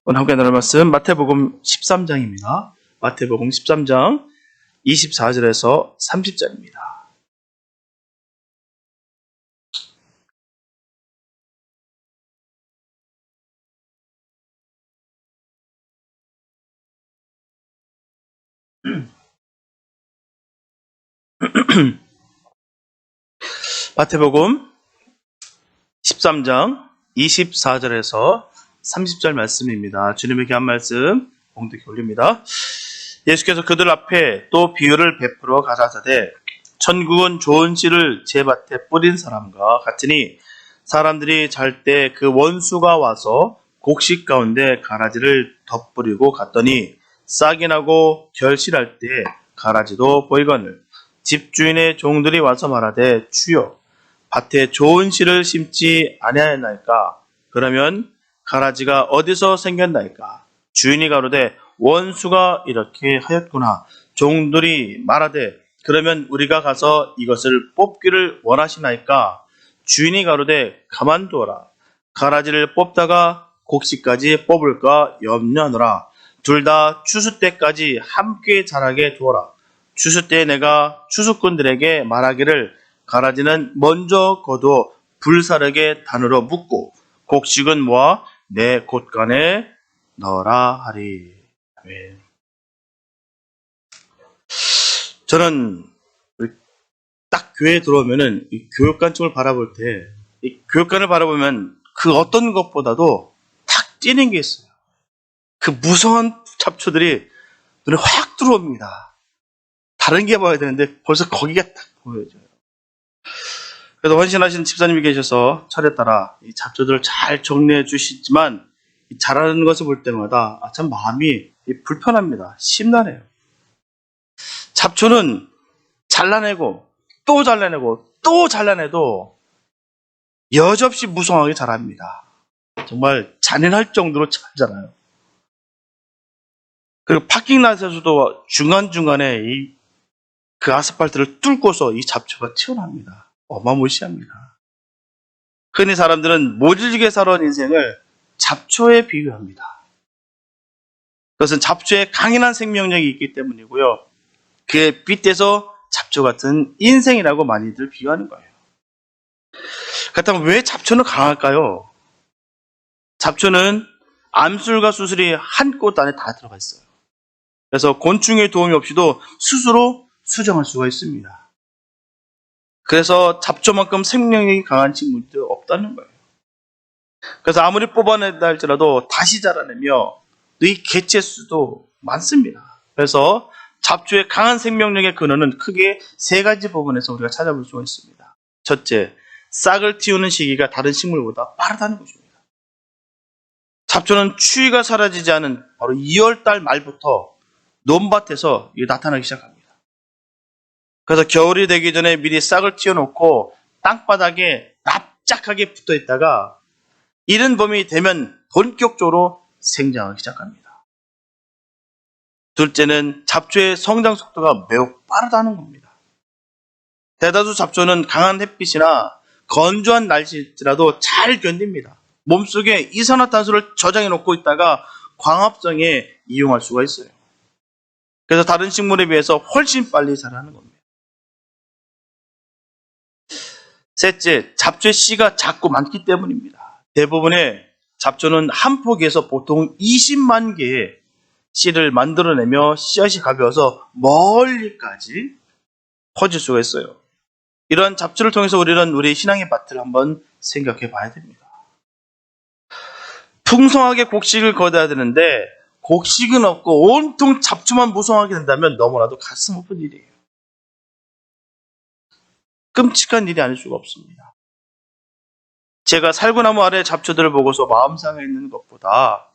오늘 함께 나눌 말씀 마태복음 13장입니다. 마태복음 13장 24절에서 30절입니다. 마태복음 13장 24절에서 30절 말씀입니다. 주님의 귀한 말씀 공독해 올립니다. 예수께서 그들 앞에 또 비유를 베풀어 가라사대 천국은 좋은 씨를 제 밭에 뿌린 사람과 같으니 사람들이 잘 때 그 원수가 와서 곡식 가운데 가라지를 덧뿌리고 갔더니 싹이 나고 결실할 때 가라지도 보이거늘 집주인의 종들이 와서 말하되 주여 밭에 좋은 씨를 심지 아니하였나이까? 그러면 가라지가 어디서 생겼나이까? 주인이 가로되 원수가 이렇게 하였구나. 종들이 말하되 그러면 우리가 가서 이것을 뽑기를 원하시나이까? 주인이 가로되 가만두어라. 가라지를 뽑다가 곡식까지 뽑을까 염려하노라. 둘 다 추수 때까지 함께 자라게 두어라. 추수 때 내가 추수꾼들에게 말하기를 가라지는 먼저 거두어 불사르게 단으로 묶고 곡식은 모아 내 곳간에 넣어라 하리. 아멘. 저는 딱 교회에 들어오면은 이 교육관층을 바라볼 때, 이 교육관을 바라보면 그 어떤 것보다도 탁 띄는 게 있어요. 그 무서운 잡초들이 눈에 확 들어옵니다. 다른 게 보여야 되는데 벌써 거기가 딱 보여져요. 그래서 헌신하신 집사님이 계셔서 철에 따라 이 잡초들을 잘 정리해 주시지만 자라는 것을 볼 때마다 참 마음이 불편합니다. 심란해요. 잡초는 잘라내고 또 잘라내고 또 잘라내도 여지없이 무성하게 자랍니다. 정말 잔인할 정도로 잘 자라요. 그리고 파킹랏에서도 중간중간에 그 아스팔트를 뚫고서 이 잡초가 튀어나옵니다. 어마무시합니다. 흔히 사람들은 모질게 살아온 인생을 잡초에 비유합니다. 그것은 잡초에 강인한 생명력이 있기 때문이고요. 그에 빗대서 잡초 같은 인생이라고 많이들 비유하는 거예요. 그렇다면 왜 잡초는 강할까요? 잡초는 암술과 수술이 한 꽃 안에 다 들어가 있어요. 그래서 곤충의 도움이 없이도 스스로 수정할 수가 있습니다. 그래서 잡초만큼 생명력이 강한 식물도 없다는 거예요. 그래서 아무리 뽑아낸다 할지라도 다시 자라내며 이 개체 수도 많습니다. 그래서 잡초의 강한 생명력의 근원은 크게 세 가지 부분에서 우리가 찾아볼 수가 있습니다. 첫째, 싹을 틔우는 시기가 다른 식물보다 빠르다는 것입니다. 잡초는 추위가 사라지지 않은 바로 2월달 말부터 논밭에서 나타나기 시작합니다. 그래서 겨울이 되기 전에 미리 싹을 틔워놓고 땅바닥에 납작하게 붙어있다가 이른 봄이 되면 본격적으로 생장하기 시작합니다. 둘째는 잡초의 성장 속도가 매우 빠르다는 겁니다. 대다수 잡초는 강한 햇빛이나 건조한 날씨일지라도 잘 견딥니다. 몸속에 이산화탄소를 저장해놓고 있다가 광합성에 이용할 수가 있어요. 그래서 다른 식물에 비해서 훨씬 빨리 자라는 겁니다. 셋째, 잡초의 씨가 작고 많기 때문입니다. 대부분의 잡초는 한 포기에서 보통 20만 개의 씨를 만들어내며 씨앗이 가벼워서 멀리까지 퍼질 수가 있어요. 이러한 잡초를 통해서 우리는 우리 신앙의 밭을 한번 생각해 봐야 됩니다. 풍성하게 곡식을 거둬야 되는데 곡식은 없고 온통 잡초만 무성하게 된다면 너무나도 가슴 아픈 일이에요. 끔찍한 일이 아닐 수가 없습니다. 제가 살구나무 아래 잡초들을 보고서 마음 상해있는 것보다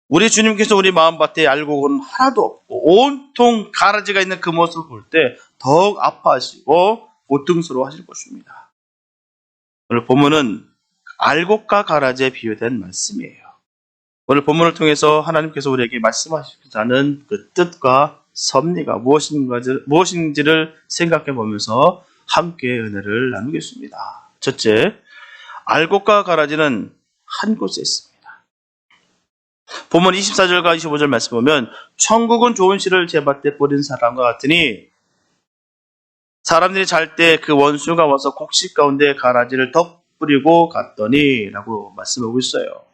우리 주님께서 우리 마음밭에 알곡은 하나도 없고 온통 가라지가 있는 그 모습을 볼 때 더욱 아파하시고 고통스러워하실 것입니다. 오늘 본문은 알곡과 가라지에 비유된 말씀이에요. 오늘 본문을 통해서 하나님께서 우리에게 말씀하시고자 하는 그 뜻과 섭리가 무엇인지를 생각해 보면서 함께 은혜를 나누겠습니다. 첫째, 알곡과 가라지는 한 곳에 있습니다. 본문 24절과 25절 말씀 보면 천국은 좋은 씨를 제밭에 뿌린 사람과 같으니 사람들이 잘 때 그 원수가 와서 곡식 가운데 가라지를 덧뿌리고 갔더니 라고 말씀하고 있어요.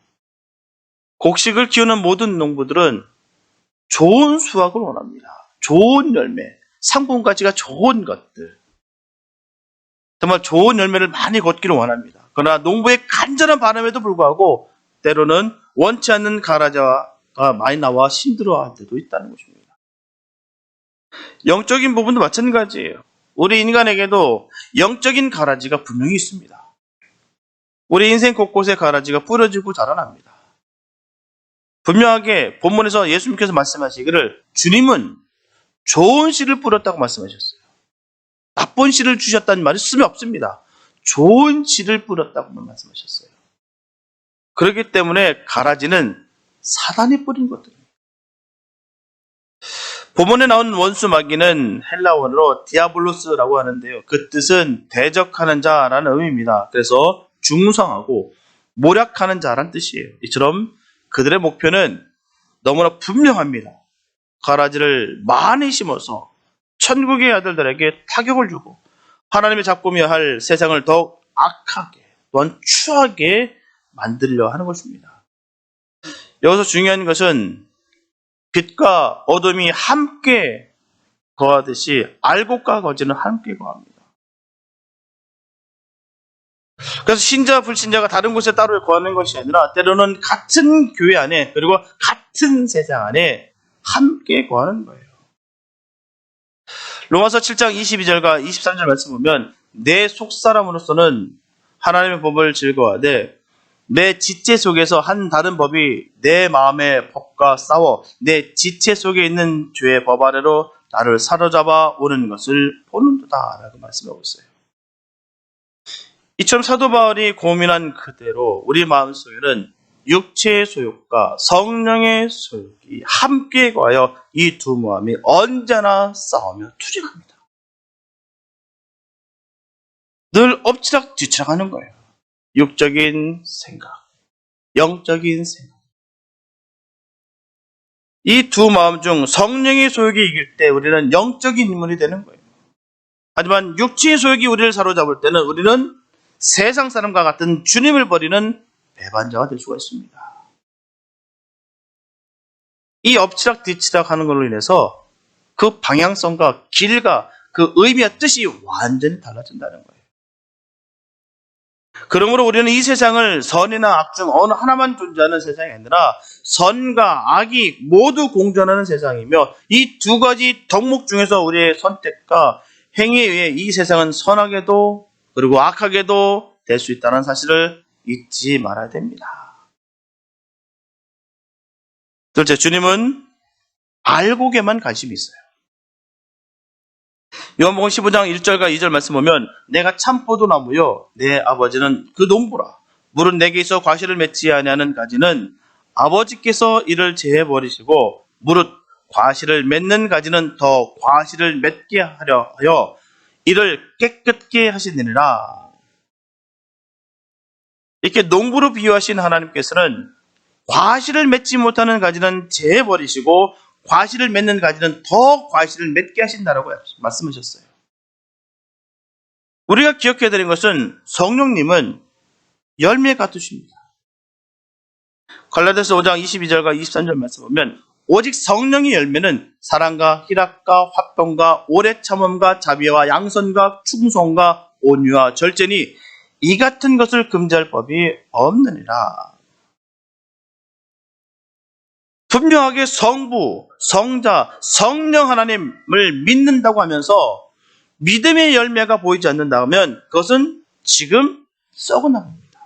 곡식을 키우는 모든 농부들은 좋은 수확을 원합니다. 좋은 열매, 상품 가치가 좋은 것들, 정말 좋은 열매를 많이 걷기를 원합니다. 그러나 농부의 간절한 바람에도 불구하고 때로는 원치 않는 가라지가 많이 나와 힘들어할 때도 있다는 것입니다. 영적인 부분도 마찬가지예요. 우리 인간에게도 영적인 가라지가 분명히 있습니다. 우리 인생 곳곳에 가라지가 뿌려지고 자라납니다. 분명하게 본문에서 예수님께서 말씀하시기를 주님은 좋은 씨를 뿌렸다고 말씀하셨어요. 나쁜 씨를 주셨다는 말이 쓰면 없습니다. 좋은 씨를 뿌렸다고만 말씀하셨어요. 그렇기 때문에 가라지는 사단이 뿌린 것들입니다. 본문에 나온 원수 마귀는 헬라어로 디아블로스라고 하는데요. 그 뜻은 대적하는 자라는 의미입니다. 그래서 중상하고 모략하는 자라는 뜻이에요. 이처럼 그들의 목표는 너무나 분명합니다. 가라지를 많이 심어서 천국의 아들들에게 타격을 주고 하나님의 작품이어야 할 세상을 더욱 악하게 또한 추하게 만들려 하는 것입니다. 여기서 중요한 것은 빛과 어둠이 함께 거하듯이 알곡과 거지는 함께 거합니다. 그래서 신자, 불신자가 다른 곳에 따로 거하는 것이 아니라 때로는 같은 교회 안에 그리고 같은 세상 안에 함께 거하는 거예요. 로마서 7장 22절과 23절 말씀 보면 내 속사람으로서는 하나님의 법을 즐거워하되 내 지체 속에서 한 다른 법이 내 마음의 법과 싸워 내 지체 속에 있는 죄의 법 아래로 나를 사로잡아 오는 것을 보는도다 라고 말씀하고 있어요. 이처럼 사도 바울이 고민한 그대로 우리 마음속에는 육체의 소욕과 성령의 소욕이 함께 거하여 이 두 마음이 언제나 싸우며 투쟁합니다. 늘 엎치락 뒤치락 하는 거예요. 육적인 생각, 영적인 생각. 이 두 마음 중 성령의 소욕이 이길 때 우리는 영적인 인물이 되는 거예요. 하지만 육체의 소욕이 우리를 사로잡을 때는 우리는 세상 사람과 같은 주님을 버리는 배반자가 될 수가 있습니다. 이 엎치락 뒤치락 하는 걸로 인해서 그 방향성과 길과 그 의미와 뜻이 완전히 달라진다는 거예요. 그러므로 우리는 이 세상을 선이나 악 중 어느 하나만 존재하는 세상이 아니라 선과 악이 모두 공존하는 세상이며 이 두 가지 덕목 중에서 우리의 선택과 행위에 의해 이 세상은 선하게도 그리고 악하게도 될 수 있다는 사실을 잊지 말아야 됩니다. 둘째, 주님은 알곡에만 관심이 있어요. 요한복음 15장 1절과 2절 말씀 보면 내가 참 포도나무요 내 아버지는 그 농부라. 물은 내게 있어 과실을 맺지 아니하는 가지는 아버지께서 이를 제해버리시고 무릇 과실을 맺는 가지는 더 과실을 맺게 하려 하여 이를 깨끗게 하시느니라. 이렇게 농부로 비유하신 하나님께서는 과실을 맺지 못하는 가지는 제해버리시고 과실을 맺는 가지는 더 과실을 맺게 하신다라고 말씀하셨어요. 우리가 기억해야 되는 것은 성령님은 열매 같으십니다. 갈라디아서 5장 22절과 23절 말씀 보면 오직 성령의 열매는 사랑과 희락과 화평과 오래 참음과 자비와 양선과 충성과 온유와 절제니 이 같은 것을 금지할 법이 없느니라. 분명하게 성부, 성자, 성령 하나님을 믿는다고 하면서 믿음의 열매가 보이지 않는다면 그것은 지금 썩은 나무입니다.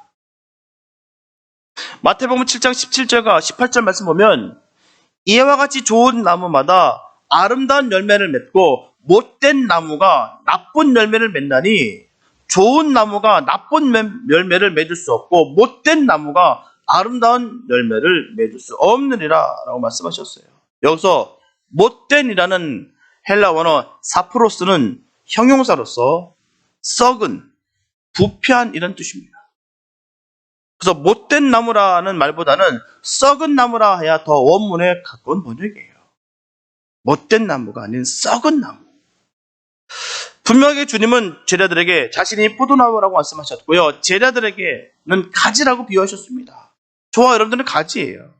마태복음 7장 17절과 18절 말씀 보면 이와 같이 좋은 나무마다 아름다운 열매를 맺고 못된 나무가 나쁜 열매를 맺나니 좋은 나무가 나쁜 열매를 맺을 수 없고 못된 나무가 아름다운 열매를 맺을 수 없느니라 라고 말씀하셨어요. 여기서 못된이라는 헬라 원어 사프로스는 형용사로서 썩은, 부패한 이런 뜻입니다. 그래서 못된 나무라는 말보다는 썩은 나무라 해야 더 원문에 가까운 번역이에요. 못된 나무가 아닌 썩은 나무. 분명하게 주님은 제자들에게 자신이 포도나무라고 말씀하셨고요. 제자들에게는 가지라고 비유하셨습니다. 저와 여러분들은 가지예요.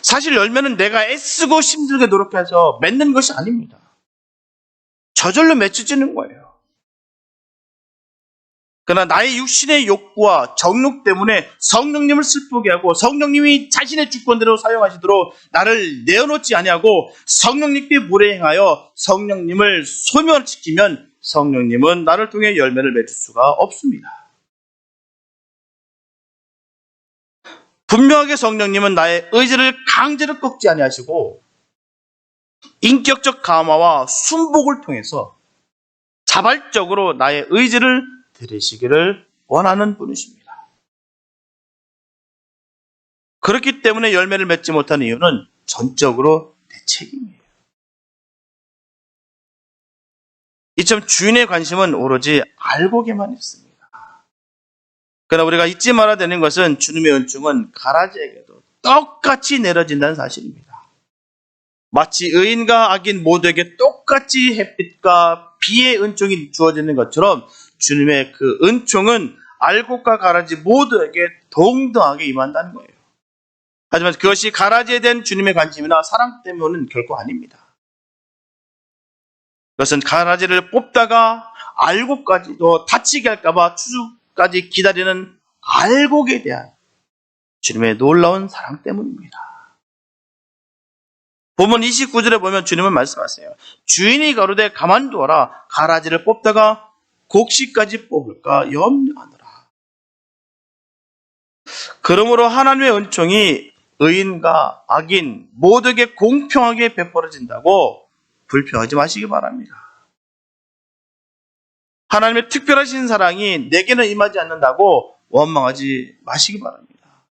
사실 열매는 내가 애쓰고 힘들게 노력해서 맺는 것이 아닙니다. 저절로 맺혀지는 거예요. 그러나 나의 육신의 욕구와 정욕 때문에 성령님을 슬프게 하고 성령님이 자신의 주권대로 사용하시도록 나를 내어놓지 아니하고 성령님께 무례행하여 성령님을 소멸시키면 성령님은 나를 통해 열매를 맺을 수가 없습니다. 분명하게 성령님은 나의 의지를 강제로 꺾지 아니하시고 인격적 감화와 순복을 통해서 자발적으로 나의 의지를 들으시기를 원하는 분이십니다. 그렇기 때문에 열매를 맺지 못하는 이유는 전적으로 내 책임이에요. 이처럼 주인의 관심은 오로지 알고게만 있습니다. 그러나 우리가 잊지 말아야 되는 것은 주님의 은총은 가라지에게도 똑같이 내려진다는 사실입니다. 마치 의인과 악인 모두에게 똑같이 햇빛과 비의 은총이 주어지는 것처럼 주님의 그 은총은 알곡과 가라지 모두에게 동등하게 임한다는 거예요. 하지만 그것이 가라지에 대한 주님의 관심이나 사랑 때문은 결코 아닙니다. 그것은 가라지를 뽑다가 알곡까지도 다치게 할까봐 추수까지 기다리는 알곡에 대한 주님의 놀라운 사랑 때문입니다. 본문 29절에 보면 주님은 말씀하세요. 주인이 가로되 가만두어라. 가라지를 뽑다가 곡식까지 뽑을까 염려하노라. 그러므로 하나님의 은총이 의인과 악인 모두에게 공평하게 베풀어진다고 불평하지 마시기 바랍니다. 하나님의 특별하신 사랑이 내게는 임하지 않는다고 원망하지 마시기 바랍니다.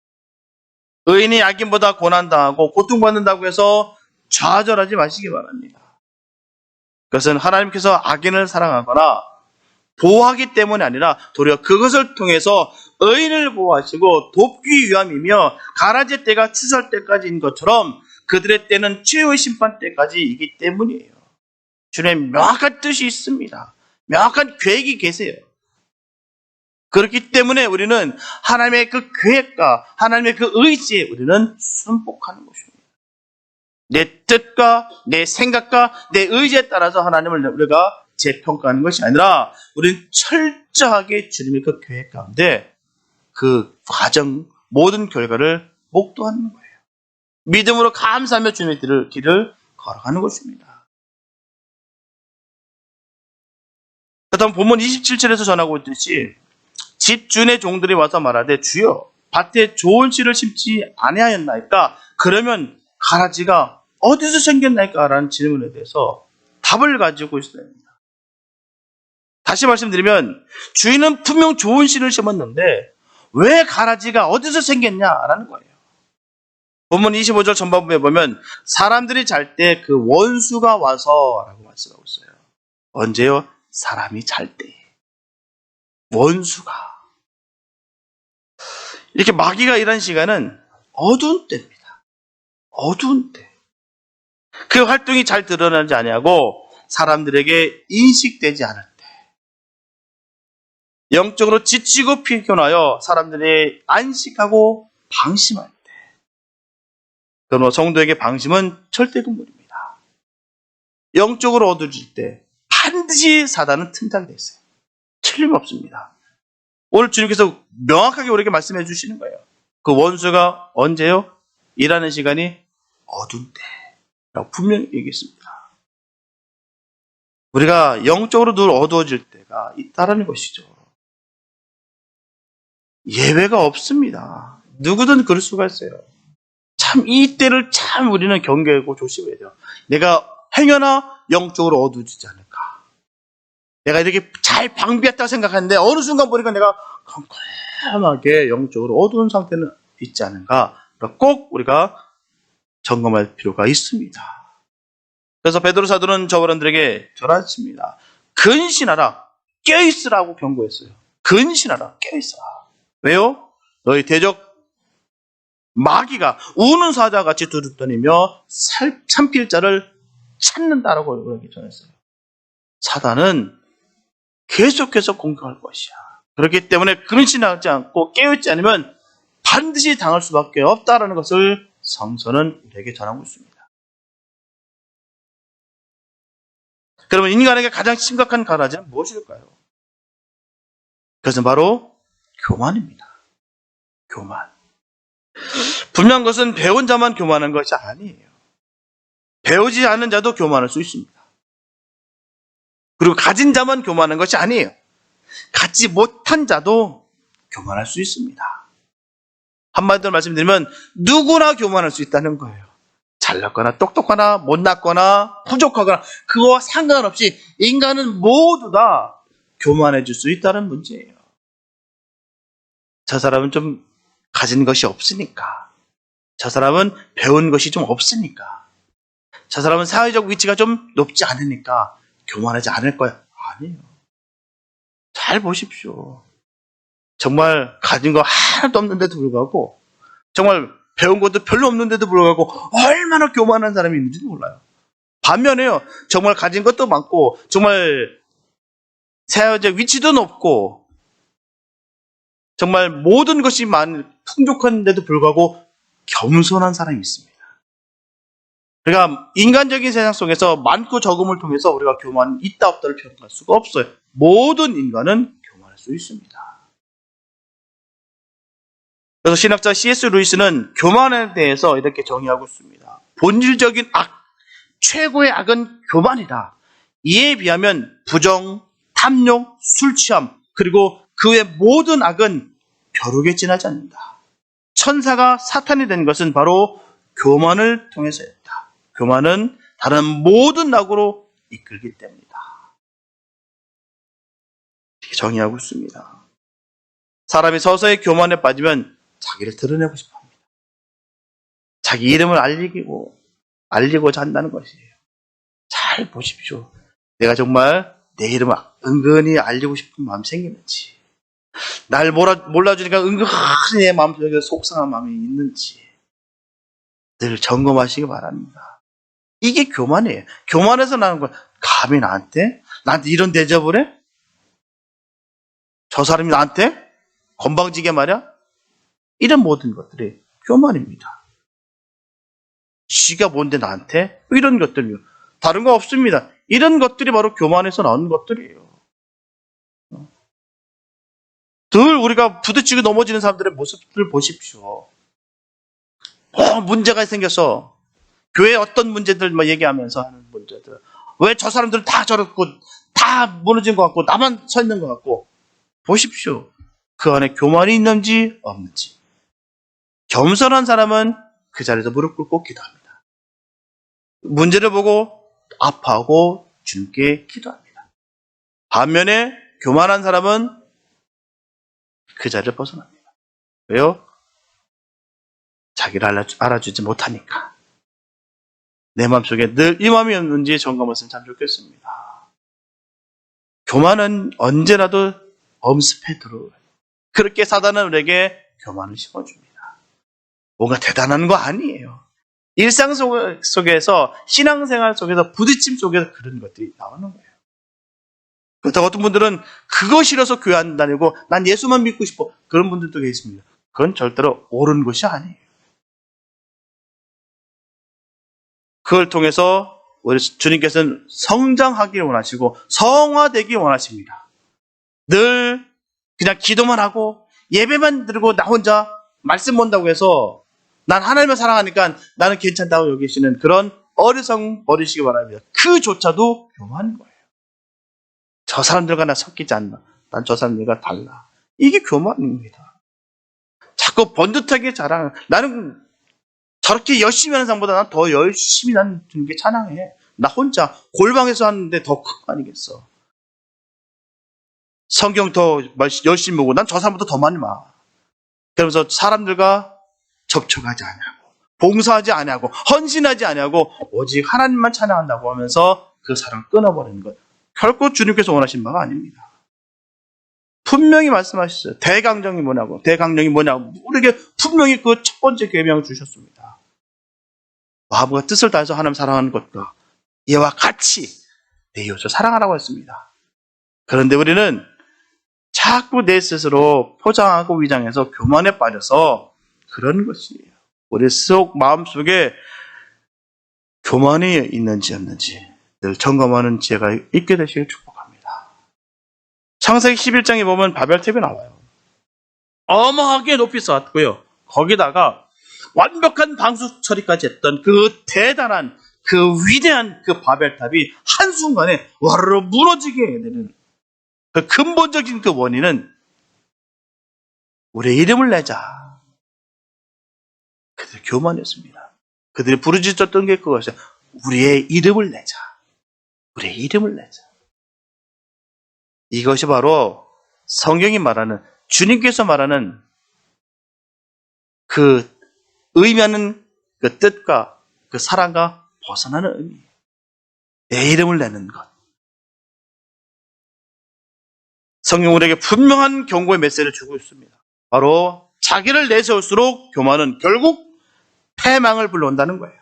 의인이 악인보다 고난당하고 고통받는다고 해서 좌절하지 마시기 바랍니다. 그것은 하나님께서 악인을 사랑하거나 보호하기 때문이 아니라 도리어 그것을 통해서 의인을 보호하시고 돕기 위함이며 가라지 때가 추수할 때까지인 것처럼 그들의 때는 최후의 심판 때까지이기 때문이에요. 주님의 명확한 뜻이 있습니다. 명확한 계획이 계세요. 그렇기 때문에 우리는 하나님의 그 계획과 하나님의 그 의지에 우리는 순복하는 것입니다. 내 뜻과 내 생각과 내 의지에 따라서 하나님을 우리가 재평가하는 것이 아니라 우리는 철저하게 주님의 그 계획 가운데 그 과정 모든 결과를 목도하는 거예요. 믿음으로 감사하며 주님의 길을 걸어가는 것입니다. 그다음 본문 27절에서 전하고 있듯이 집주인의 종들이 와서 말하되 주여 밭에 좋은 씨를 심지 아니하였나이까? 그러면 가라지가 어디서 생겼나이까? 라는 질문에 대해서 답을 가지고 있어야 합니다. 다시 말씀드리면 주인은 분명 좋은 씨를 심었는데 왜 가라지가 어디서 생겼냐라는 거예요. 본문 25절 전반부에 보면 사람들이 잘 때 그 원수가 와서 라고 말씀하고 있어요. 언제요? 사람이 잘 때. 원수가. 이렇게 마귀가 일한 시간은 어두운 때입니다. 어두운 때. 그 활동이 잘 드러나지 아니하고 사람들에게 인식되지 않을 때. 영적으로 지치고 피곤하여 사람들이 안식하고 방심할 때. 그러나 성도에게 방심은 절대금물입니다. 영적으로 어두워질 때 반드시 사단은 틈타게 돼 있어요. 틀림없습니다. 오늘 주님께서 명확하게 우리에게 말씀해 주시는 거예요. 그 원수가 언제요? 일하는 시간이 어두운 때라고 분명히 얘기했습니다. 우리가 영적으로 늘 어두워질 때가 있다라는 것이죠. 예외가 없습니다. 누구든 그럴 수가 있어요. 참 이 때를 참 우리는 경계하고 조심해야 돼요. 내가 행여나 영적으로 어두워지지 않을까. 내가 이렇게 잘 방비했다고 생각하는데 어느 순간 보니까 내가 컴컴하게 영적으로 어두운 상태는 있지 않은가. 꼭 우리가 점검할 필요가 있습니다. 그래서 베드로 사도는 저사람들에게 전하십니다. 근신하라, 깨어있으라고 경고했어요. 근신하라, 깨어있으라. 왜요? 너희 대적 마귀가 우는 사자같이 두루다니며 참필 자를 찾는다라고 그렇게 전했어요. 사단은 계속해서 공격할 것이야. 그렇기 때문에 근신하지 않고 깨어있지 않으면 반드시 당할 수밖에 없다라는 것을 성서는 우리에게 전하고 있습니다. 그러면 인간에게 가장 심각한 가라지는 무엇일까요? 그것은 바로 교만입니다. 교만. 분명한 것은 배운 자만 교만한 것이 아니에요. 배우지 않은 자도 교만할 수 있습니다. 그리고 가진 자만 교만한 것이 아니에요. 갖지 못한 자도 교만할 수 있습니다. 한마디로 말씀드리면 누구나 교만할 수 있다는 거예요. 잘났거나 똑똑하나 못났거나 부족하거나 그거와 상관없이 인간은 모두 다 교만해질 수 있다는 문제예요. 저 사람은 좀 가진 것이 없으니까, 저 사람은 배운 것이 좀 없으니까, 저 사람은 사회적 위치가 좀 높지 않으니까 교만하지 않을 거야. 아니에요. 잘 보십시오. 정말 가진 거 하나도 없는데도 불구하고, 정말 배운 것도 별로 없는데도 불구하고 얼마나 교만한 사람이 있는지도 몰라요. 반면에요, 정말 가진 것도 많고 정말 사회적 위치도 높고 정말 모든 것이 풍족한데도 불구하고 겸손한 사람이 있습니다. 그러니까 인간적인 세상 속에서 많고 적음을 통해서 우리가 교만 있다 없다를 평가할 수가 없어요. 모든 인간은 교만할 수 있습니다. 그래서 신학자 C.S. 루이스는 교만에 대해서 이렇게 정의하고 있습니다. 본질적인 악, 최고의 악은 교만이다. 이에 비하면 부정, 탐욕, 술 취함, 그리고 그 외 모든 악은 벼룩에 지나지 않는다. 천사가 사탄이 된 것은 바로 교만을 통해서였다. 교만은 다른 모든 악으로 이끌기 때문이다. 이렇게 정의하고 있습니다. 사람이 서서히 교만에 빠지면 자기를 드러내고 싶어 합니다. 자기 이름을 알리고자 한다는 것이에요. 잘 보십시오. 내가 정말 내 이름을 은근히 알리고 싶은 마음이 생기는지, 날 몰라주니까 은근히 내 마음속에 속상한 마음이 있는지 늘 점검하시기 바랍니다. 이게 교만이에요. 교만에서 나는 거야. 감히 나한테 이런 대접을 해? 저 사람이 나한테 건방지게 말이야? 이런 모든 것들이 교만입니다. 지가 뭔데 나한테? 이런 것들이요. 다른 거 없습니다. 이런 것들이 바로 교만에서 나온 것들이에요. 늘 우리가 부딪히고 넘어지는 사람들의 모습들을 보십시오. 문제가 생겨서 교회 어떤 문제들 얘기하면서 하는 문제들. 왜 저 사람들은 다 저렇고 다 무너진 것 같고 나만 서 있는 것 같고. 보십시오. 그 안에 교만이 있는지 없는지. 겸손한 사람은 그 자리에서 무릎 꿇고 기도합니다. 문제를 보고 아파하고 주님께 기도합니다. 반면에 교만한 사람은 그 자리를 벗어납니다. 왜요? 자기를 알아주지 못하니까. 내 마음속에 늘 이 마음이 없는지 점검했으면 참 좋겠습니다. 교만은 언제라도 엄습해 들어오요. 그렇게 사단은 우리에게 교만을 심어줍니다. 뭔가 대단한 거 아니에요. 일상 속에서, 신앙생활 속에서, 부딪힘 속에서 그런 것들이 나오는 거예요. 그렇다고 어떤 분들은 그거 싫어서 교회 안 다니고 난 예수만 믿고 싶어. 그런 분들도 계십니다. 그건 절대로 옳은 것이 아니에요. 그걸 통해서 우리 주님께서는 성장하기를 원하시고 성화되기 원하십니다. 늘 그냥 기도만 하고 예배만 드리고 나 혼자 말씀 본다고 해서 난 하나님을 사랑하니까 나는 괜찮다고 여기시는 그런 어리석 버리시기 바랍니다. 그조차도 교만인 거예요. 저 사람들과 나 섞이지 않나. 난 저 사람들과 달라. 이게 교만입니다. 자꾸 번듯하게 자랑. 나는 저렇게 열심히 하는 사람보다 난 더 열심히 난 주님께 찬양해. 나 혼자 골방에서 하는데 더 큰 거 아니겠어. 성경 더 열심히 보고 난 저 사람보다 더 많이 봐. 그러면서 사람들과 접촉하지 아니하고 봉사하지 아니하고 헌신하지 아니하고 오직 하나님만 찬양한다고 하면서 그 사랑을 끊어버리는 것. 결코 주님께서 원하신 바가 아닙니다. 분명히 말씀하셨어요. 대강령이 뭐냐고. 대강령이 뭐냐고. 우리에게 분명히 그 첫 번째 계명을 주셨습니다. 마음과 뜻을 다해서 하나님 사랑하는 것과 이와 같이 내 이웃을 사랑하라고 했습니다. 그런데 우리는 자꾸 내 스스로 포장하고 위장해서 교만에 빠져서 그런 것이에요. 우리 마음속에 교만이 있는지 없는지 늘 점검하는 지혜가 있게 되시길 축복합니다. 창세기 11장에 보면 바벨탑이 나와요. 어마하게 높이 쌓았고요. 거기다가 완벽한 방수 처리까지 했던 그 대단한 그 위대한 그 바벨탑이 한순간에 와르르 무너지게 되는 그 근본적인 그 원인은 우리의 이름을 내자. 그들의 교만이었습니다. 그들이 부르짖었던 게 그것이에요. 우리의 이름을 내자. 우리의 이름을 내자. 이것이 바로 성경이 말하는, 주님께서 말하는 그 의미하는 그 뜻과 그 사랑과 벗어나는 의미. 내 이름을 내는 것. 성경 우리에게 분명한 경고의 메시지를 주고 있습니다. 바로 자기를 내세울수록 교만은 결국 패망을 불러온다는 거예요.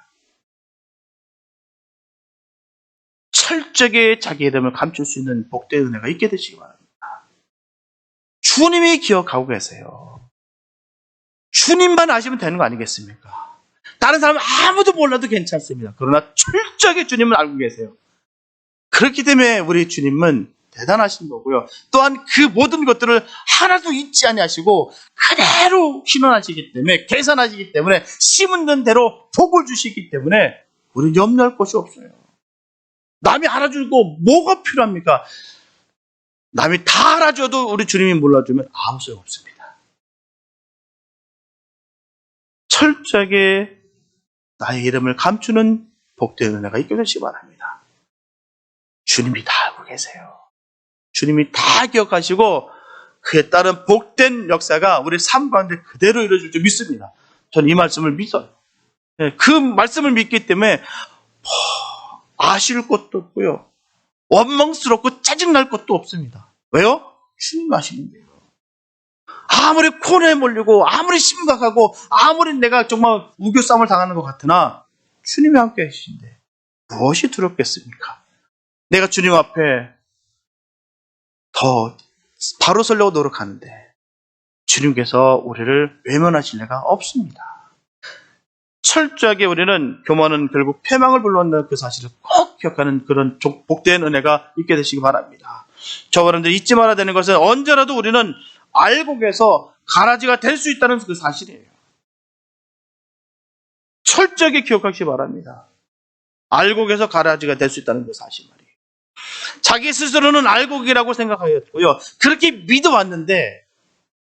철저하게 자기 이름을 감출 수 있는 복된 은혜가 있게 되시기 바랍니다. 주님이 기억하고 계세요. 주님만 아시면 되는 거 아니겠습니까? 다른 사람 아무도 몰라도 괜찮습니다. 그러나 철저하게 주님을 알고 계세요. 그렇기 때문에 우리 주님은 대단하신 거고요. 또한 그 모든 것들을 하나도 잊지 아니하시고 그대로 신원하시기 때문에, 계산하시기 때문에, 심은 대로 복을 주시기 때문에 우리는 염려할 것이 없어요. 남이 알아주고 뭐가 필요합니까? 남이 다 알아줘도 우리 주님이 몰라주면 아무 소용 없습니다. 철저하게 나의 이름을 감추는 복된 은혜가 있게 되시기 바랍니다. 주님이 다 알고 계세요. 주님이 다 기억하시고 그에 따른 복된 역사가 우리 삶 가운데 그대로 이루어질 줄 믿습니다. 저는 이 말씀을 믿어요. 그 말씀을 믿기 때문에 아쉬울 것도 없고요. 원망스럽고 짜증날 것도 없습니다. 왜요? 주님 아시는데요. 아무리 코너에 몰리고 아무리 심각하고 아무리 내가 정말 우겨싸움을 당하는 것 같으나 주님이 함께 계신데 무엇이 두렵겠습니까? 내가 주님 앞에 더 바로 서려고 노력하는데 주님께서 우리를 외면하실 리가 없습니다. 철저하게 우리는 교만은 결국 패망을 불러온다는 그 사실을 꼭 기억하는 그런 복된 은혜가 있게 되시기 바랍니다. 저와 여러분들 잊지 말아야 되는 것은 언제라도 우리는 알곡에서 가라지가 될 수 있다는 그 사실이에요. 철저하게 기억하시기 바랍니다. 알곡에서 가라지가 될 수 있다는 그 사실 말이에요. 자기 스스로는 알곡이라고 생각하였고요. 그렇게 믿어왔는데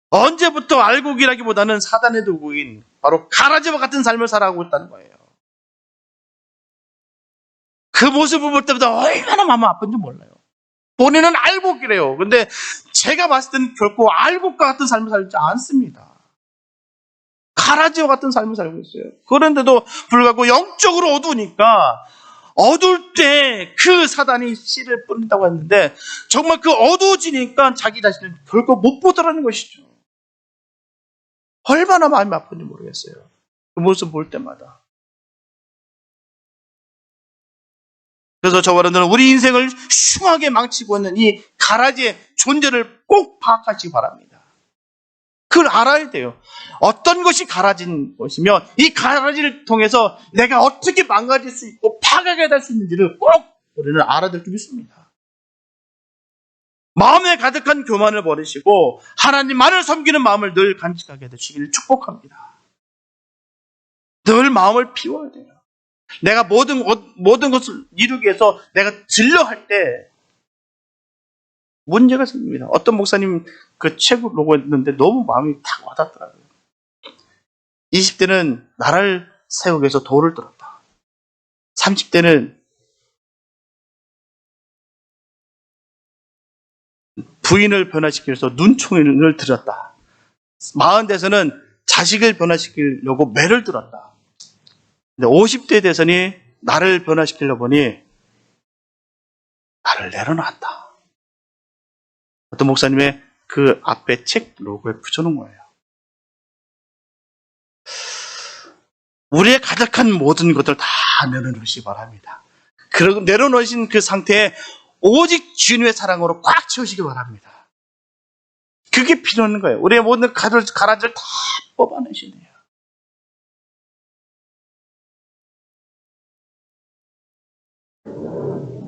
언제부터 알곡이라기보다는 사단의 도구인 바로 가라지와 같은 삶을 살아가고 있다는 거예요. 그 모습을 볼 때마다 얼마나 마음 아픈지 몰라요. 본인은 알곡이래요. 근데 제가 봤을 때는 결코 알곡과 같은 삶을 살지 않습니다. 가라지와 같은 삶을 살고 있어요. 그런데도 불구하고 영적으로 어두우니까 어두울 때 그 사단이 씨를 뿌린다고 했는데 정말 그 어두워지니까 자기 자신을 결코 못 보더라는 것이죠. 얼마나 마음이 아픈지 모르겠어요. 그 모습 볼 때마다. 그래서 저와 여러분들은 우리 인생을 흉하게 망치고 있는 이 가라지의 존재를 꼭 파악하시기 바랍니다. 그걸 알아야 돼요. 어떤 것이 가라진 것이며 이 가라지를 통해서 내가 어떻게 망가질 수 있고 파괴가 될 수 있는지를 꼭 우리는 알아들 줄 있습니다. 마음에 가득한 교만을 버리시고 하나님만을 섬기는 마음을 늘 간직하게 되시기를 축복합니다. 늘 마음을 비워야 돼요. 내가 모든 것을 이루기 위해서 내가 진료할 때 문제가 생깁니다. 어떤 목사님 그 책을 보고 했는데 너무 마음이 탁 와닿더라고요. 20대는 나를 세우기 위해서 돌을 들었다. 30대는 부인을 변화시키기 위해서 눈총을 들었다. 40대에서는 자식을 변화시키려고 매를 들었다. 근데 50대 대선이 나를 변화시키려 보니 나를 내려놨다. 어떤 목사님의 그 앞에 책 로고에 붙여놓은 거예요. 우리의 가득한 모든 것들 다 내려놓으시기 바랍니다. 그리고 내려놓으신 그 상태에 오직 주님의 사랑으로 꽉 채우시기 바랍니다. 그게 필요한 거예요. 우리의 모든 가라지를 다 뽑아내시네요.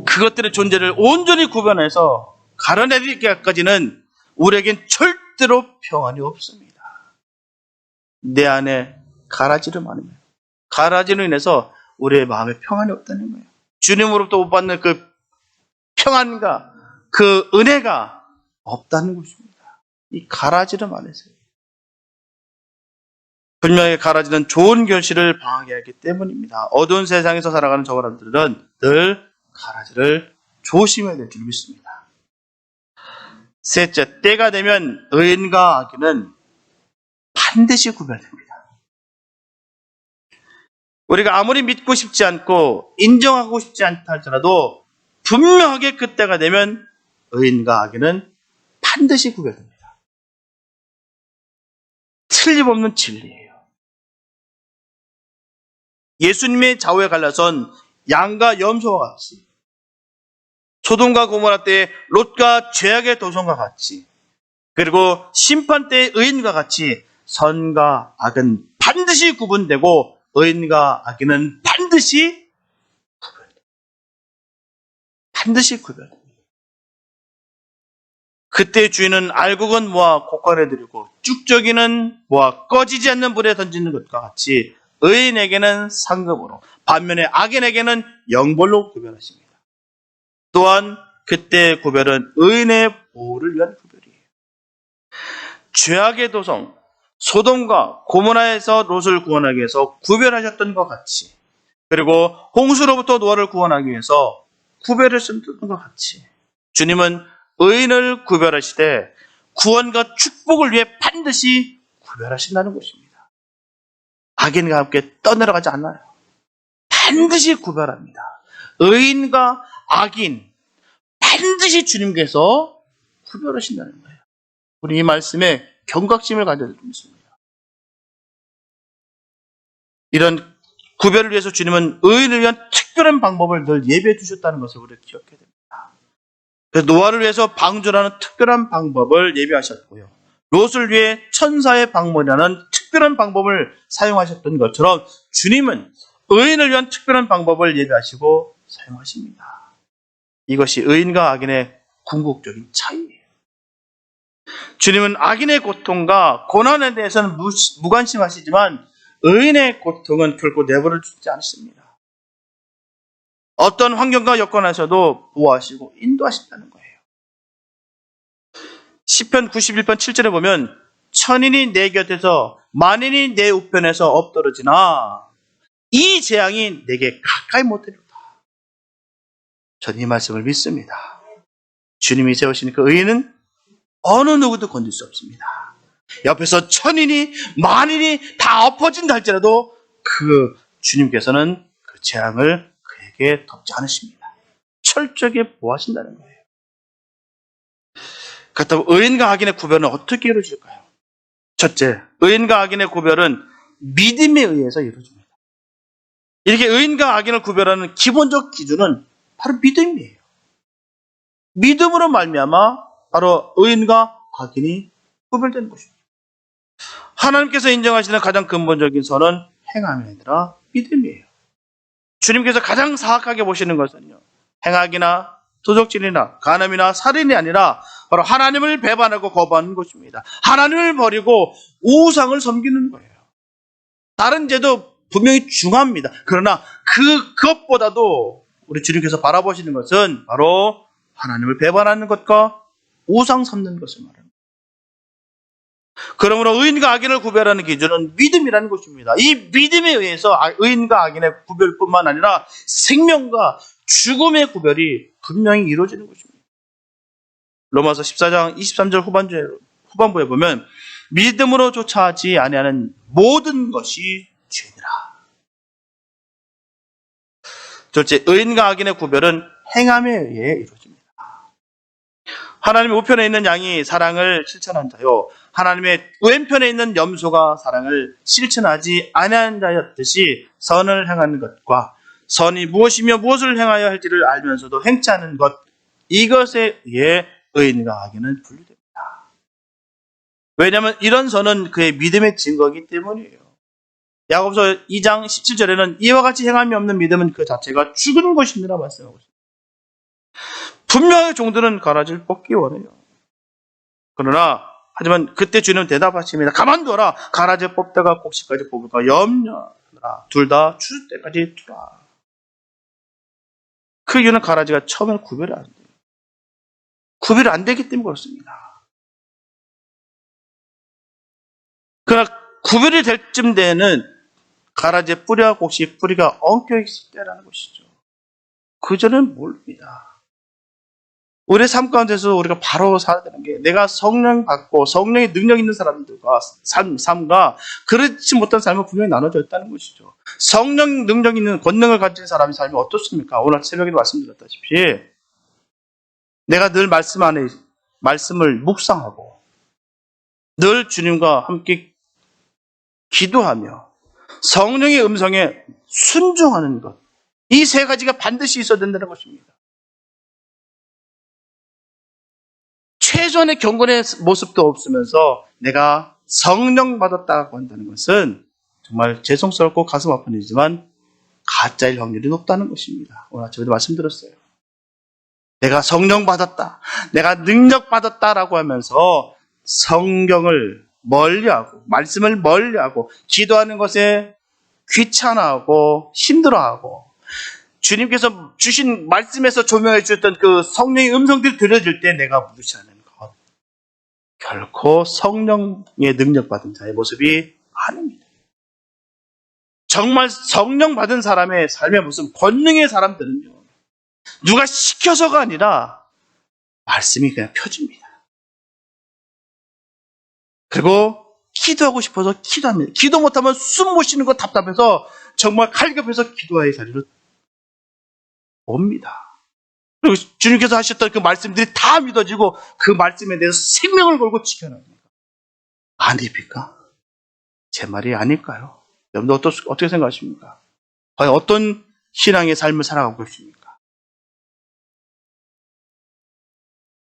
그것들의 존재를 온전히 구별해서 가려내기까지는 우리에겐 절대로 평안이 없습니다. 내 안에 가라지를 많으면 가라지로 인해서 우리의 마음에 평안이 없다는 거예요. 주님으로부터 못 받는 그 평안과 그 은혜가 없다는 것입니다. 이 가라지를 말해서요. 분명히 가라지는 좋은 결실을 방하게 하기 때문입니다. 어두운 세상에서 살아가는 저 사람들은 늘 가라지를 조심해야 될 줄 믿습니다. 셋째, 때가 되면 의인과 악인은 반드시 구별됩니다. 우리가 아무리 믿고 싶지 않고 인정하고 싶지 않다 할지라도 분명하게 그때가 되면 의인과 악인은 반드시 구별됩니다. 틀림없는 진리예요. 예수님의 좌우에 갈라선 양과 염소와 같이, 소돔과 고모라 때의 롯과 죄악의 도성과 같이, 그리고 심판 때의 의인과 같이 선과 악은 반드시 구분되고 의인과 악인은 반드시 구별됩니다. 그때 주인은 알곡은 모아 곡간에 들이고 쭉저기는 모아 꺼지지 않는 불에 던지는 것과 같이 의인에게는 상급으로, 반면에 악인에게는 영벌로 구별하십니다. 또한 그때의 구별은 의인의 보호를 위한 구별이에요. 죄악의 도성 소돔과 고모라에서 롯을 구원하기 위해서 구별하셨던 것 같이, 그리고 홍수로부터 노아를 구원하기 위해서 구별을 쓰던 것 같이, 주님은 의인을 구별하시되 구원과 축복을 위해 반드시 구별하신다는 것입니다. 악인과 함께 떠내려가지 않아요. 반드시 구별합니다. 의인과 악인 반드시 주님께서 구별하신다는 거예요. 우리 이 말씀에 경각심을 가져야 됩니다. 이런 구별을 위해서 주님은 의인을 위한 특별한 방법을 늘 예배해 주셨다는 것을 우리가 기억해야 됩니다. 그래서 노아를 위해서 방주라는 특별한 방법을 예배하셨고요. 롯을 위해 천사의 방문이라는 특별한 방법을 사용하셨던 것처럼 주님은 의인을 위한 특별한 방법을 예배하시고 사용하십니다. 이것이 의인과 악인의 궁극적인 차이예요. 주님은 악인의 고통과 고난에 대해서는 무관심하시지만 의인의 고통은 결코 내버려 두지 않습니다. 어떤 환경과 여건에서도 보호하시고 인도하신다는 거예요. 시편 91편 7절에 보면 천인이 내 곁에서 만인이 내 우편에서 엎드러지나 이 재앙이 내게 가까이 못하리로다. 저는 이 말씀을 믿습니다. 주님이 세우신 그 의인은 어느 누구도 건질 수 없습니다. 옆에서 천인이 만인이 다 엎어진다 할지라도 그 주님께서는 그 재앙을 그에게 덮지 않으십니다. 철저하게 보호하신다는 거예요. 그렇다면 의인과 악인의 구별은 어떻게 이루어질까요? 첫째, 의인과 악인의 구별은 믿음에 의해서 이루어집니다. 이렇게 의인과 악인을 구별하는 기본적 기준은 바로 믿음이에요. 믿음으로 말미암아 바로 의인과 악인이 구별되는 것입니다. 하나님께서 인정하시는 가장 근본적인 선은 행함이 아니라 믿음이에요. 주님께서 가장 사악하게 보시는 것은요, 행악이나 도적질이나 간음이나 살인이 아니라 바로 하나님을 배반하고 거부하는 것입니다. 하나님을 버리고 우상을 섬기는 거예요. 다른 죄도 분명히 중요합니다. 그러나 그것보다도 우리 주님께서 바라보시는 것은 바로 하나님을 배반하는 것과 우상 섬는 것을 말합니다. 그러므로 의인과 악인을 구별하는 기준은 믿음이라는 것입니다. 이 믿음에 의해서 의인과 악인의 구별뿐만 아니라 생명과 죽음의 구별이 분명히 이루어지는 것입니다. 로마서 14장 23절 후반부에 보면 믿음으로 조차하지 아니하는 모든 것이 죄니라. 둘째, 의인과 악인의 구별은 행함에 의해 이루어집니다. 하나님의 우편에 있는 양이 사랑을 실천한 자요, 하나님의 왼편에 있는 염소가 사랑을 실천하지 아니한 자였듯이 선을 행하는 것과 선이 무엇이며 무엇을 행하여 할지를 알면서도 행치 않은 것, 이것에 의해 의인과 악인은 분류됩니다. 왜냐하면 이런 선은 그의 믿음의 증거이기 때문이에요. 야고보서 2장 17절에는 이와 같이 행함이 없는 믿음은 그 자체가 죽은 것이니라 말씀하고 있습니다. 분명히 종들은 가라지를 뽑기 원해요. 그러나 하지만 그때 주님은 대답하십니다. 가만둬라. 가라지 뽑다가 곡식까지 뽑을까 염려하라. 둘 다 추수 때까지 두라. 그 이유는 가라지가 처음에는 구별이 안 돼요. 구별이 안 되기 때문에 그렇습니다. 그러나 구별이 될 쯤 되는 가라지의 뿌리와 곡식 뿌리가 엉켜 있을 때라는 것이죠. 그전엔 모릅니다. 우리의 삶 가운데서 우리가 바로 살아야 되는 게, 내가 성령 받고 성령의 능력 있는 사람들과 삶과 그렇지 못한 삶은 분명히 나눠져 있다는 것이죠. 성령 능력 있는 권능을 가진 사람의 삶이 어떻습니까? 오늘 새벽에 말씀드렸다시피 내가 늘 말씀을 묵상하고 늘 주님과 함께 기도하며 성령의 음성에 순종하는 것, 이 세 가지가 반드시 있어야 된다는 것입니다. 최소한의 경건의 모습도 없으면서 내가 성령 받았다고 한다는 것은 정말 죄송스럽고 가슴 아픈 일이지만 가짜일 확률이 높다는 것입니다. 오늘 아침에도 말씀드렸어요. 내가 성령 받았다, 내가 능력 받았다라고 하면서 성경을 멀리하고 말씀을 멀리하고 기도하는 것에 귀찮아하고 힘들어하고 주님께서 주신 말씀에서 조명해 주셨던 그 성령의 음성들이 들려질 때 내가 무시하는 것, 결코 성령의 능력 받은 자의 모습이 아닙니다. 정말 성령 받은 사람의 삶의 모습, 권능의 사람들은요, 누가 시켜서가 아니라 말씀이 그냥 펴집니다. 그리고 기도하고 싶어서 기도합니다. 기도 못하면 숨 못 쉬는 거 답답해서 정말 칼겹해서 기도의 자리로 옵니다. 그리고 주님께서 하셨던 그 말씀들이 다 믿어지고 그 말씀에 대해서 생명을 걸고 지켜납니다. 아닙니까? 제 말이 아닐까요? 여러분들 어떻게 생각하십니까? 과연 어떤 신앙의 삶을 살아가고 계십니까?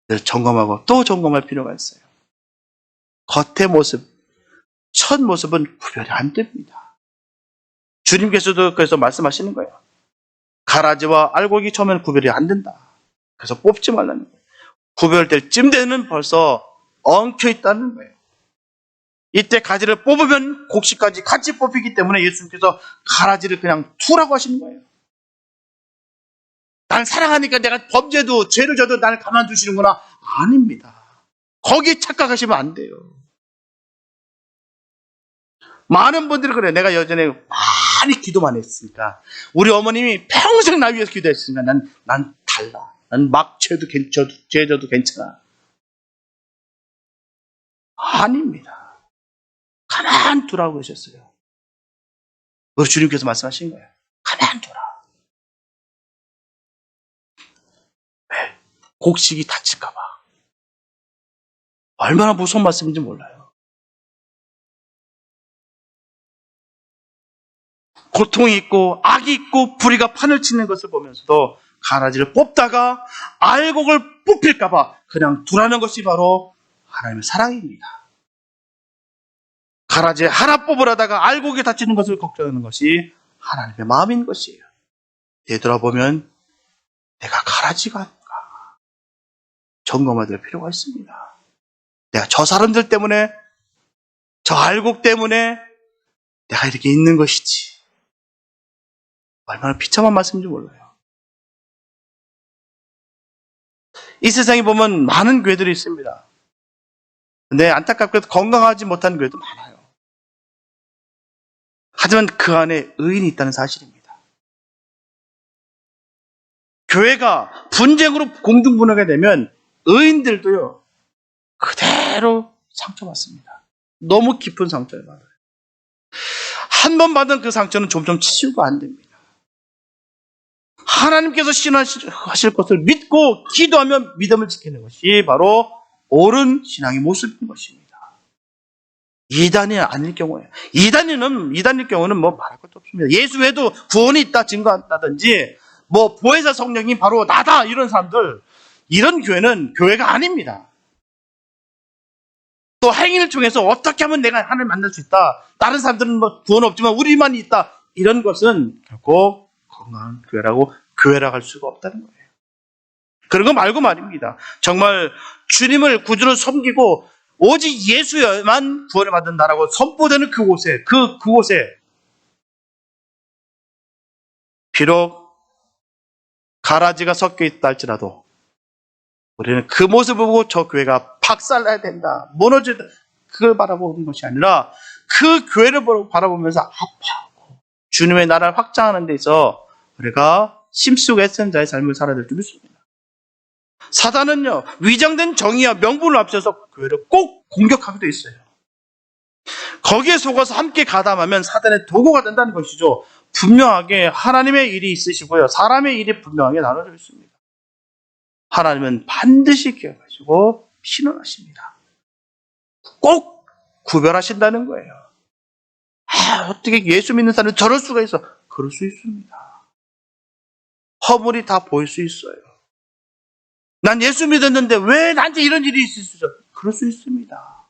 늘 점검하고 또 점검할 필요가 있어요. 겉의 모습, 첫 모습은 구별이 안 됩니다. 주님께서도 그래서 말씀하시는 거예요. 가라지와 알곡이 처음에는 구별이 안 된다. 그래서 뽑지 말라는 거예요. 구별될 쯤 되는 벌써 엉켜 있다는 거예요. 이때 가지를 뽑으면 곡식까지 같이 뽑히기 때문에 예수님께서 가라지를 그냥 두라고 하시는 거예요. 난 사랑하니까 내가 범죄도 죄를 져도 나를 가만두시는구나. 아닙니다. 거기에 착각하시면 안 돼요. 많은 분들이 그래요. 내가 예전에 많이 기도만 했으니까, 우리 어머님이 평생 나 위해서 기도했으니까 난 달라. 난 막 죄져도 괜찮아. 아닙니다. 가만 두라고 그러셨어요. 우리 주님께서 말씀하신 거예요. 가만 두라. 왜? 곡식이 다칠까 봐. 얼마나 무서운 말씀인지 몰라요. 고통이 있고 악이 있고 불의가 판을 치는 것을 보면서도 가라지를 뽑다가 알곡을 뽑힐까 봐 그냥 두라는 것이 바로 하나님의 사랑입니다. 가라지 하나 뽑으려다가 알곡이 다치는 것을 걱정하는 것이 하나님의 마음인 것이에요. 되돌아보면 내가 가라지가 아닌가 점검해야 될 필요가 있습니다. 내가 저 사람들 때문에, 저 알곡 때문에 내가 이렇게 있는 것이지. 얼마나 비참한 말씀인지 몰라요. 이 세상에 보면 많은 교회들이 있습니다. 근데 안타깝게도 건강하지 못한 교회도 많아요. 하지만 그 안에 의인이 있다는 사실입니다. 교회가 분쟁으로 공중분해가 되면 의인들도요, 그대로 상처받습니다. 너무 깊은 상처를 받아요. 한 번 받은 그 상처는 점점 치유가 안 됩니다. 하나님께서 신하실 것을 믿고 기도하며 믿음을 지키는 것이 바로 옳은 신앙의 모습인 것입니다. 이단이 아닐 경우에, 이단일 경우는 뭐 말할 것도 없습니다. 예수 외에도 구원이 있다 증거한다든지 뭐 보혜사 성령이 바로 나다 이런 사람들, 이런 교회는 교회가 아닙니다. 또 행위를 통해서 어떻게 하면 내가 하나님을 만날 수 있다, 다른 사람들은 뭐 구원 없지만 우리만 있다, 이런 것은 결코 건강한 교회라고 할 수가 없다는 거예요. 그런 거 말고 말입니다. 정말 주님을 구주로 섬기고 오직 예수여만 구원을 받는다라고 선포되는 그곳에 비록 가라지가 섞여 있다 할지라도 우리는 그 모습을 보고 저 교회가 박살나야 된다, 무너져야 된다, 그걸 바라보는 것이 아니라 그 교회를 바라보면서 아파하고 주님의 나라를 확장하는 데 있어 우리가 심쓰고 애쓰는 자의 삶을 살아야 될 줄 믿습니다. 사단은요, 위장된 정의와 명분을 앞세워서 교회를 꼭 공격하게 돼 있어요. 거기에 속아서 함께 가담하면 사단의 도구가 된다는 것이죠. 분명하게 하나님의 일이 있으시고요, 사람의 일이 분명하게 나눠져 있습니다. 하나님은 반드시 기억하시고 신원하십니다. 꼭 구별하신다는 거예요. 어떻게 예수 믿는 사람이 저럴 수가 있어? 그럴 수 있습니다. 허물이 다 보일 수 있어요. 난 예수 믿었는데 왜 나한테 이런 일이 있을 수 있어? 그럴 수 있습니다.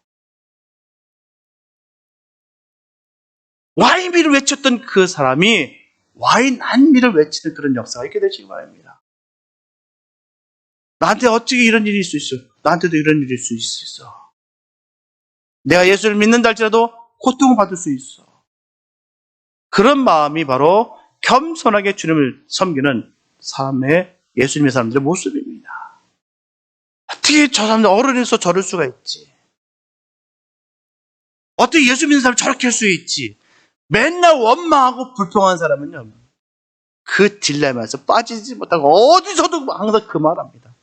와인비를 외쳤던 그 사람이 와인 한비를 외치는 그런 역사가 있게 되시기 바랍니다. 나한테 어떻게 이런 일이 있을 수 있어? 나한테도 이런 일이 있을 수 있어. 내가 예수를 믿는다 할지라도 고통을 받을 수 있어. 그런 마음이 바로 겸손하게 주님을 섬기는 사람의, 예수님의 사람들의 모습입니다. 어떻게 저 사람들 어른에서 저럴 수가 있지? 어떻게 예수 믿는 사람이 저렇게 할 수 있지? 맨날 원망하고 불평한 사람은요, 그 딜레마에서 빠지지 못하고 어디서도 항상 그 말합니다.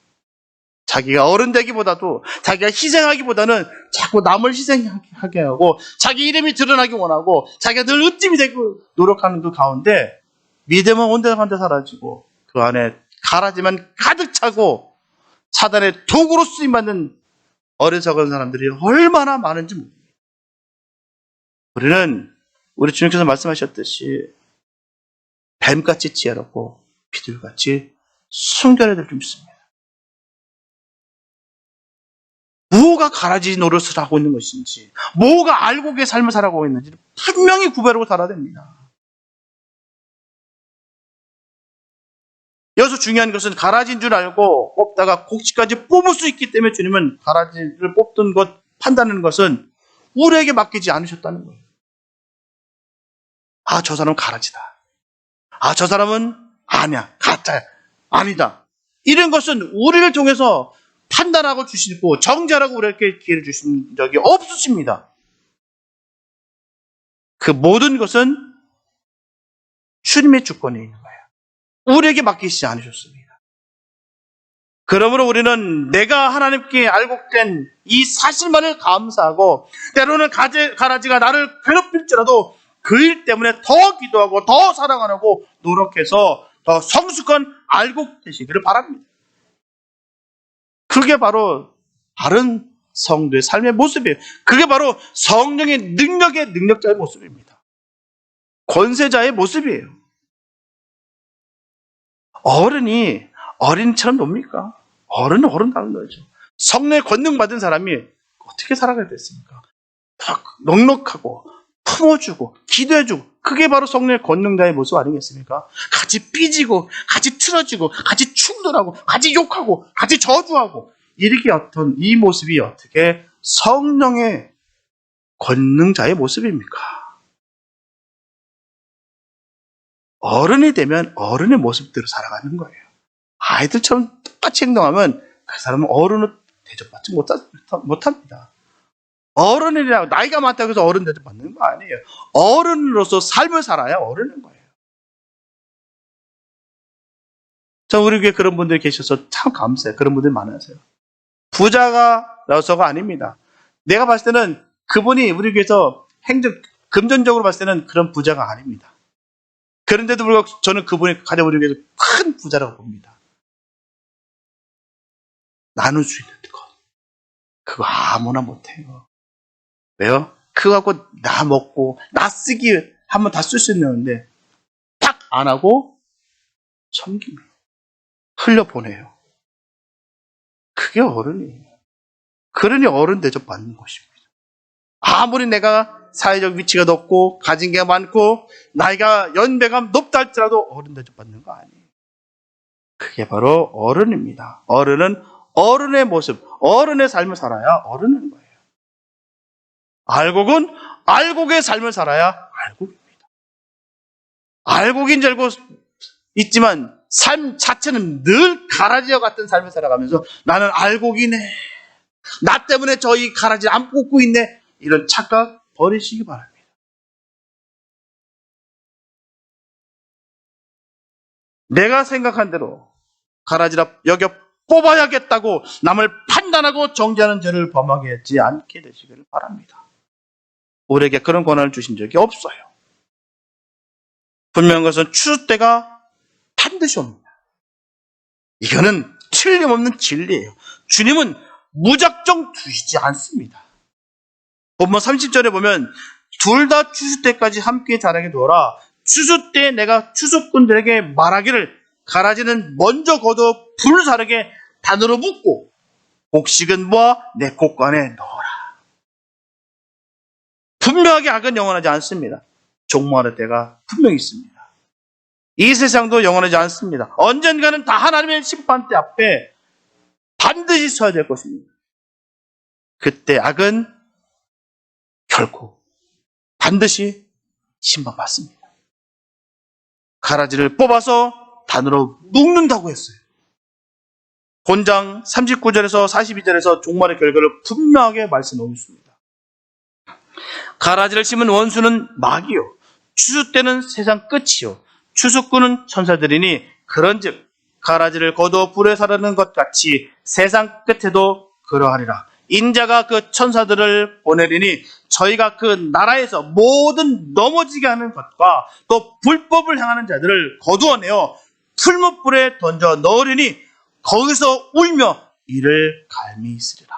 자기가 어른 되기보다도, 자기가 희생하기보다는 자꾸 남을 희생하게 하고 자기 이름이 드러나기 원하고 자기가 늘 으뜸이 되고 노력하는 그 가운데 믿음은 온데간데 사라지고 그 안에 가라지만 가득 차고 사단의 도구로 쓰임받는 어리석은 사람들이 얼마나 많은지 모릅니다. 우리는 우리 주님께서 말씀하셨듯이 뱀같이 지혜롭고 비둘같이 순결해야 될 줄 믿습니다. 뭐가 가라지 노릇을 하고 있는 것인지, 뭐가 알곡의 삶을 살아가고 있는지 분명히 구별하고 살아야 됩니다. 여기서 중요한 것은 가라지인 줄 알고 뽑다가 곡식까지 뽑을 수 있기 때문에 주님은 가라지를 뽑던 것, 판단하는 것은 우리에게 맡기지 않으셨다는 거예요. 아, 저 사람은 가라지다. 아, 저 사람은 아니야, 가짜야, 아니다. 이런 것은 우리를 통해서 판단하고 주시고 정죄하라고 우리에게 기회를 주신 적이 없으십니다. 그 모든 것은 주님의 주권에 있는 거예요. 우리에게 맡기시지 않으셨습니다. 그러므로 우리는 내가 하나님께 알곡된 이 사실만을 감사하고, 때로는 가라지가 나를 괴롭힐지라도 그 일 때문에 더 기도하고 더 사랑하려고 노력해서 더 성숙한 알곡 되시기를 바랍니다. 그게 바로 다른 성도의 삶의 모습이에요. 그게 바로 성령의 능력의 능력자의 모습입니다. 권세자의 모습이에요. 어른이 어린처럼 놉니까? 어른은 어른다는 거죠. 성령의 권능 받은 사람이 어떻게 살아가야 됐습니까? 더 넉넉하고 품어주고 기도해주고, 그게 바로 성령의 권능자의 모습 아니겠습니까? 같이 삐지고 같이 틀어지고 같이 충돌하고 같이 욕하고 같이 저주하고, 이렇게 어떤 이 모습이 어떻게 성령의 권능자의 모습입니까? 어른이 되면 어른의 모습대로 살아가는 거예요. 아이들처럼 똑같이 행동하면 그 사람은 어른을 대접받지 못합니다. 어른이라고 나이가 많다고 해서 어른 대접받는 거 아니에요. 어른으로서 삶을 살아야 어른인 거예요. 저 우리 교회에 그런 분들이 계셔서 참 감사해요. 그런 분들이 많으세요. 부자가라서가 아닙니다. 내가 봤을 때는 그분이 우리 교회에서 금전적으로 봤을 때는 그런 부자가 아닙니다. 그런데도 불구하고 저는 그분이 가져오기 위해서 큰 부자라고 봅니다. 나눌 수 있는 것. 그거 아무나 못해요. 왜요? 그거 갖고 나 먹고 나 쓰기 한번 다 쓸 수 있는데 딱 안 하고 섬깁니다. 흘려보내요. 그게 어른이에요. 그러니 어른 대접 받는 것입니다. 아무리 내가 사회적 위치가 높고 가진 게 많고 나이가 연배가 높다 할지라도 어른 대접 받는 거 아니에요. 그게 바로 어른입니다. 어른은 어른의 모습, 어른의 삶을 살아야 어른인 거예요. 알곡은 알곡의 삶을 살아야 알곡입니다. 알곡인 줄 알고 있지만 삶 자체는 늘 가라지와 같은 삶을 살아가면서 나는 알곡이네. 나 때문에 저희 가라지 안 뽑고 있네. 이런 착각 버리시기 바랍니다. 내가 생각한 대로 가라지라 여겨 뽑아야겠다고 남을 판단하고 정죄하는 죄를 범하게 하지 않게 되시기를 바랍니다. 우리에게 그런 권한을 주신 적이 없어요. 분명한 것은 추수 때가 반드시 옵니다. 이거는 틀림없는 진리예요. 주님은 무작정 두시지 않습니다. 본문 30절에 보면 둘 다 추수 때까지 함께 자라게 두어라. 추수 때 내가 추수꾼들에게 말하기를 가라지는 먼저 걷어 불사르게 단으로 묶고 곡식은 모아 내 곡간에 넣어라. 분명하게 악은 영원하지 않습니다. 종말의 때가 분명히 있습니다. 이 세상도 영원하지 않습니다. 언젠가는 다 하나님의 심판대 앞에 반드시 서야 될 것입니다. 그때 악은 결코 반드시 심판받습니다. 가라지를 뽑아서 단으로 묶는다고 했어요. 본장 39절에서 42절에서 종말의 결과를 분명하게 말씀하고 있습니다. 가라지를 심은 원수는 마귀요, 추수 때는 세상 끝이요, 추수꾼은 천사들이니 그런즉 가라지를 거두어 불에 사르는 것 같이 세상 끝에도 그러하리라. 인자가 그 천사들을 보내리니 저희가 그 나라에서 모든 넘어지게 하는 것과 또 불법을 행하는 자들을 거두어내어 풀무불에 던져 넣으리니 거기서 울며 이를 갈미 있으리라.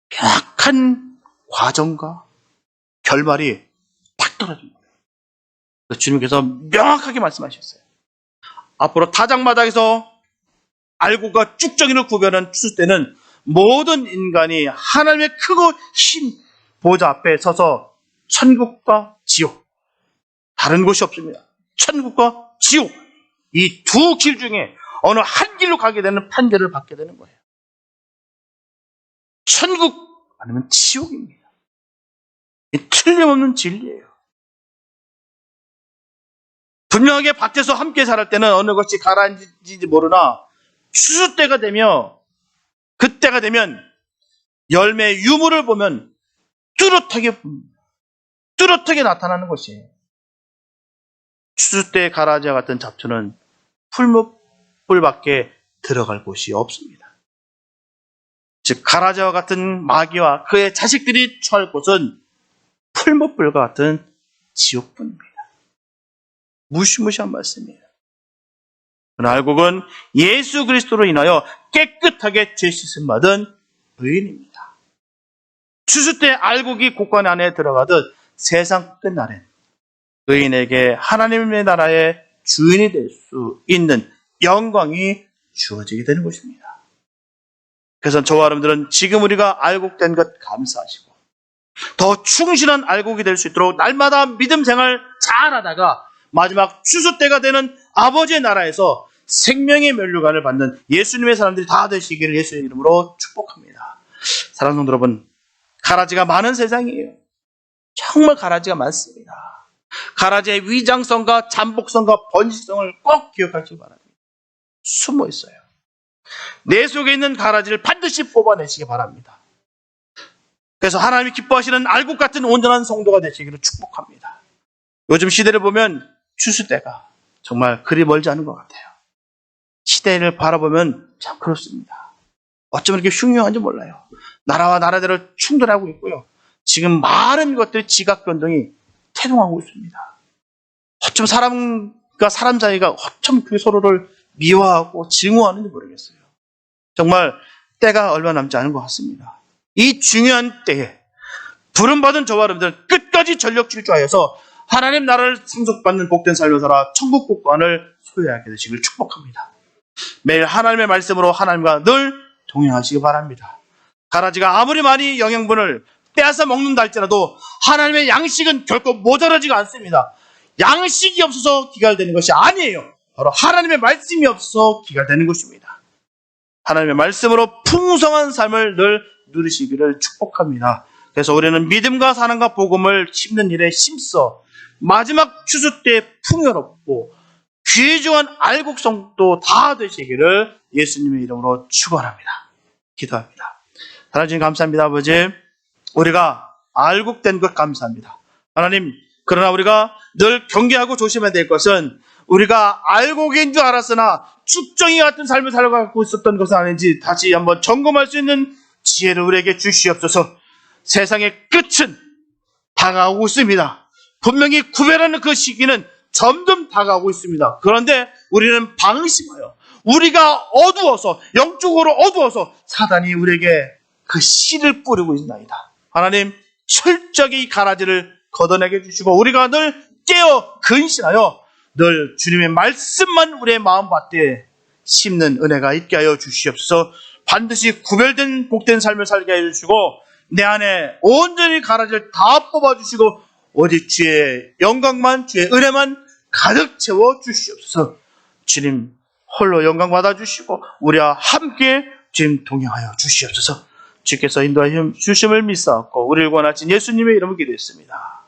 명확한 과정과 결말이 딱 떨어집니다. 주님께서 명확하게 말씀하셨어요. 앞으로 타작마당에서 알곡과 쭉정이를 구별하는 추수 때는 모든 인간이 하나님의 크고 신 보좌 앞에 서서 천국과 지옥, 다른 곳이 없습니다. 천국과 지옥, 이 두 길 중에 어느 한 길로 가게 되는 판결을 받게 되는 거예요. 천국 아니면 지옥입니다. 이 틀림없는 진리예요. 분명하게 밭에서 함께 자랄 때는 어느 것이 가라앉는지 모르나 추수 때가 되면, 그때가 되면 열매 유무를 보면 뚜렷하게 나타나는 것이에요. 추수 때 가라지와 같은 잡초는 풀무불밖에 들어갈 곳이 없습니다. 즉 가라지와 같은 마귀와 그의 자식들이 처할 곳은 풀무불과 같은 지옥뿐입니다. 무시무시한 말씀이에요. 알곡은 예수 그리스도로 인하여 깨끗하게 죄 씻음 받은 의인입니다. 추수 때 알곡이 곡간 안에 들어가듯 세상 끝날엔 의인에게 하나님의 나라의 주인이 될 수 있는 영광이 주어지게 되는 것입니다. 그래서 저와 여러분들은 지금 우리가 알곡된 것 감사하시고 더 충실한 알곡이 될 수 있도록 날마다 믿음 생활 잘하다가 마지막 추수 때가 되는 아버지의 나라에서 생명의 면류관을 받는 예수님의 사람들이 다 되시기를 예수의 이름으로 축복합니다. 사랑하는 성도 여러분, 가라지가 많은 세상이에요. 정말 가라지가 많습니다. 가라지의 위장성과 잠복성과 번식성을 꼭 기억하시기 바랍니다. 숨어 있어요. 내 속에 있는 가라지를 반드시 뽑아내시기 바랍니다. 그래서 하나님이 기뻐하시는 알곡 같은 온전한 성도가 되시기를 축복합니다. 요즘 시대를 보면 추수 때가 정말 그리 멀지 않은 것 같아요. 시대를 바라보면 참 그렇습니다. 어쩌면 이렇게 흉흉한지 몰라요. 나라와 나라대로 충돌하고 있고요. 지금 많은 것들이 지각 변동이 태동하고 있습니다. 어쩜 사람과 사람 사이가 어쩜 그 서로를 미워하고 증오하는지 모르겠어요. 정말 때가 얼마 남지 않은 것 같습니다. 이 중요한 때에 부름받은 저와 여러분들은 끝까지 전력 질주하여서 하나님 나라를 상속받는 복된 삶을 살아 천국 국관을 소유하게 되시길 축복합니다. 매일 하나님의 말씀으로 하나님과 늘 동행하시기 바랍니다. 가라지가 아무리 많이 영양분을 빼앗아 먹는다 할지라도 하나님의 양식은 결코 모자라지가 않습니다. 양식이 없어서 기갈되는 것이 아니에요. 바로 하나님의 말씀이 없어서 기갈되는 것입니다. 하나님의 말씀으로 풍성한 삶을 늘 누리시기를 축복합니다. 그래서 우리는 믿음과 사랑과 복음을 심는 일에 힘써 마지막 추수 때 풍요롭고 귀중한 알곡성도 다 되시기를 예수님의 이름으로 축원합니다. 기도합니다. 하나님 감사합니다. 아버지, 우리가 알곡된 것 감사합니다. 하나님, 그러나 우리가 늘 경계하고 조심해야 될 것은 우리가 알곡인 줄 알았으나 축정이 같은 삶을 살아가고 있었던 것은 아닌지 다시 한번 점검할 수 있는 지혜를 우리에게 주시옵소서. 세상의 끝은 다가오고 있습니다. 분명히 구별하는 그 시기는 점점 다가오고 있습니다. 그런데 우리는 방심하여 우리가 어두워서 영적으로 어두워서 사단이 우리에게 그 씨를 뿌리고 있나이다. 하나님, 철저히 이 가라지를 걷어내게 해주시고 우리가 늘 깨어 근신하여 늘 주님의 말씀만 우리의 마음밭에 심는 은혜가 있게 하여 주시옵소서. 반드시 구별된 복된 삶을 살게 해주시고 내 안에 온전히 가라지를 다 뽑아주시고 오직 주의 영광만, 주의 은혜만 가득 채워 주시옵소서. 주님 홀로 영광 받아주시고 우리와 함께 주님 동행하여 주시옵소서. 주께서 인도하여 주심을 믿사옵고 우리를 권하신 예수님의 이름을 기도했습니다.